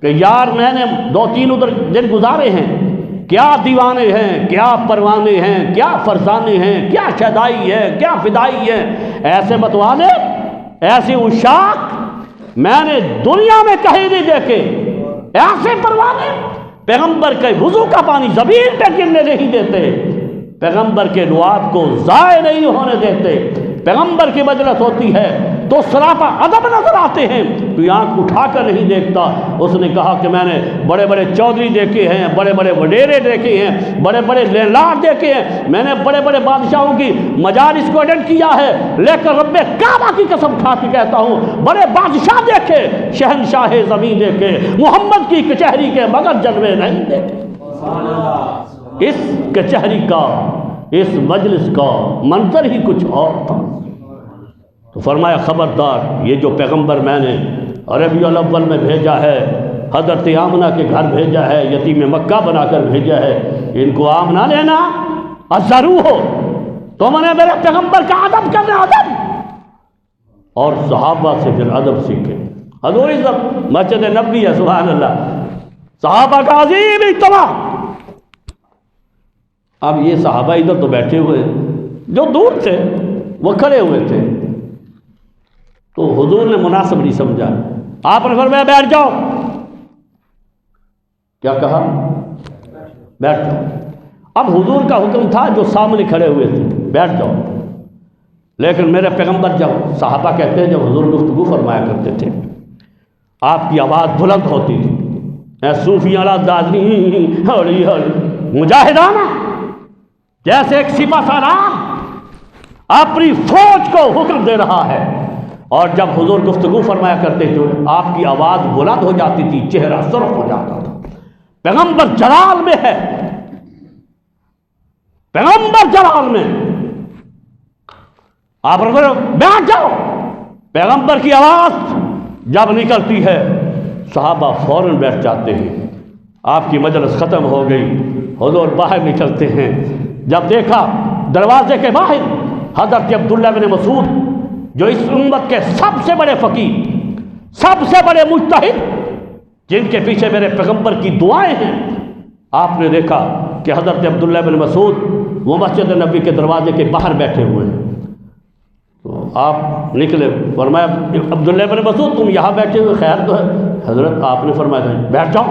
کہ یار میں نے 2-3 ادھر دن گزارے ہیں، کیا دیوانے ہیں، کیا پروانے ہیں، کیا فرزانے ہیں، کیا شیدائی ہے، کیا فدائی ہے، ایسے متوانے، ایسے عشاق میں نے دنیا میں کہیں نہیں دیکھے، ایسے پروانے پیغمبر کے وضو کا پانی زمین پہ گرنے نہیں دیتے، پیغمبر کے لعاب کو ضائع نہیں ہونے دیتے، پیغمبر کی مجلس ہوتی ہے تو سراپا ادب نظر آتے ہیں، تو آنکھ اٹھا کر نہیں دیکھتا۔ اس نے کہا کہ میں نے بڑے بڑے چودھری دیکھے ہیں، بڑے بڑے وڈیرے دیکھے ہیں، بڑے بڑے لیلاٹ دیکھے ہیں، میں نے بڑے بڑے بادشاہوں کی مجالس کو اٹینڈ کیا ہے، لیکن رب کعبہ کی قسم کھا کے کہتا ہوں بڑے بادشاہ دیکھے، شہنشاہ زمین دیکھے، محمد کی کچہری کے مگر جلوے نہیں دیکھے۔ اس کچہری کا، اس مجلس کا منظر ہی کچھ اور تھا۔ تو فرمایا خبردار، یہ جو پیغمبر میں نے ربیع الاول میں بھیجا ہے، حضرت آمنہ کے گھر بھیجا ہے، یتیم مکہ بنا کر بھیجا ہے، ان کو عام نہ لینا، ازرو ہو، تم نے میرے پیغمبر کا ادب کرنا، ادب، اور صحابہ سے پھر ادب سیکھے۔ حضور عزت مسجد نبوی ہے، سبحان اللہ، صحابہ کا عظیم اجتماع۔ اب یہ صحابہ ادھر تو بیٹھے ہوئے، جو دور تھے وہ کھڑے ہوئے تھے، تو حضور نے مناسب نہیں سمجھا، آپ نے فرمایا بیٹھ جاؤ۔ کیا کہا؟ بیٹھ جاؤ۔ اب حضور کا حکم تھا جو سامنے کھڑے ہوئے تھے بیٹھ جاؤ، لیکن میرے پیغمبر جب، صحابہ کہتے ہیں جب حضور گفتگو فرمایا کرتے تھے آپ کی آواز بلند ہوتی تھی، اے صوفیانہ دادری ہڑی ہڑی مجاہدانہ، جیسے ایک سپہ سالار اپنی فوج کو حکم دے رہا ہے۔ اور جب حضور گفتگو فرمایا کرتے تھے آپ کی آواز بلند ہو جاتی تھی، چہرہ سرخ ہو جاتا تھا۔ پیغمبر جلال میں ہے، پیغمبر جلال میں، آپ بیٹھ جاؤ۔ پیغمبر کی آواز جب نکلتی ہے صحابہ فوراً بیٹھ جاتے ہیں۔ آپ کی مجلس ختم ہو گئی، حضور باہر نکلتے ہیں، جب دیکھا دروازے کے باہر حضرت عبداللہ بن مسعود، جو اس امت کے سب سے بڑے فقیہ، سب سے بڑے مجتہد، جن کے پیچھے میرے پیغمبر کی دعائیں ہیں، آپ نے دیکھا کہ حضرت عبداللہ بن مسعود وہ مسجد نبی کے دروازے کے باہر بیٹھے ہوئے ہیں۔ تو آپ نکلے، فرمایا عبداللہ بن مسعود تم یہاں بیٹھے ہوئے خیر تو ہے؟ حضرت آپ نے فرمایا بیٹھ جاؤ۔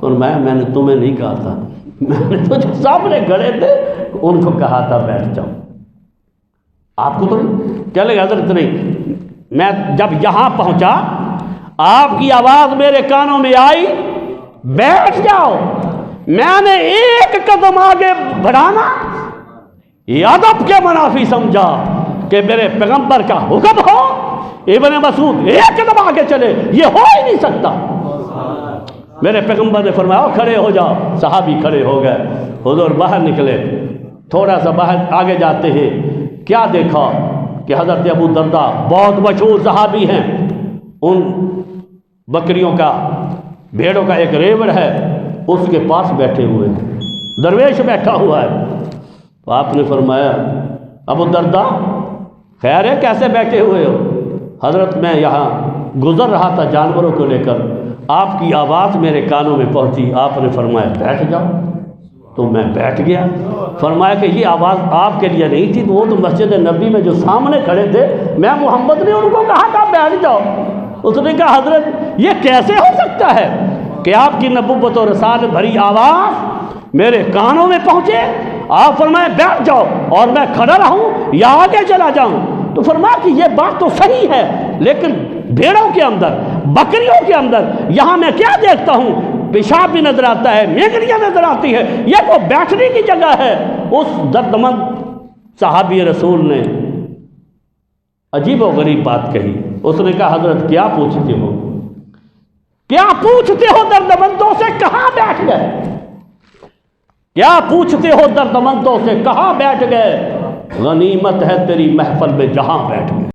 اور میں نے تمہیں نہیں کہا تھا، میں نے تو جو سامنے کھڑے تھے ان کو کہا تھا بیٹھ جاؤ، آپ کو تو نہیں کیا لگا؟ حضرت نہیں، میں جب یہاں پہنچا آپ کی آواز میرے کانوں میں آئی بیٹھ جاؤ، میں نے ایک قدم آگے بڑھانا یہ ادب کے منافی سمجھا کہ میرے پیغمبر کا حکم ہو، ابن مسعود ایک قدم آگے چلے، یہ ہو ہی نہیں سکتا۔ میرے پیغمبر نے فرمایا کھڑے ہو جاؤ، صحابی کھڑے ہو گئے۔ حضور باہر نکلے، تھوڑا سا باہر آگے جاتے ہیں، کیا دیکھا کہ حضرت ابو درداء بہت مشہور صحابی ہیں، ان بکریوں کا، بھیڑوں کا ایک ریوڑ ہے، اس کے پاس بیٹھے ہوئے ہیں، درویش بیٹھا ہوا ہے۔ تو آپ نے فرمایا ابو درداء خیر ہے، کیسے بیٹھے ہوئے ہو؟ حضرت میں یہاں گزر رہا تھا جانوروں کو لے کر، آپ کی آواز میرے کانوں میں پہنچی، آپ نے فرمایا بیٹھ جاؤ، تو میں بیٹھ گیا۔ فرمایا کہ یہ آواز آپ کے لیے نہیں تھی، تو وہ تو مسجد نبی میں جو سامنے کھڑے تھے، میں محمد نے ان کو کہا تھا بیٹھ جاؤ۔ اس نے کہا حضرت یہ کیسے ہو سکتا ہے کہ آپ کی نبوت و رسالت بھری آواز میرے کانوں میں پہنچے؟ آپ فرمایا بیٹھ جاؤ اور میں کھڑا رہوں یا آگے چلا جاؤں؟ تو فرمایا کہ یہ بات تو صحیح ہے، لیکن بھیڑوں کے اندر، بکریوں کے اندر یہاں میں کیا دیکھتا ہوں؟ پیشاب بھی نظر آتا ہے، میگڑیاں نظر آتی ہے، یہ تو بیٹھنے کی جگہ ہے۔ اس دردمند صحابی رسول نے عجیب و غریب بات کہی، اس نے کہا حضرت کیا پوچھتے ہو؟ کیا پوچھتے ہو دردمندوں سے کہاں بیٹھ گئے؟ کیا پوچھتے ہو دردمندوں سے کہاں بیٹھ گئے؟ غنیمت ہے تیری محفل میں جہاں بیٹھ گئے۔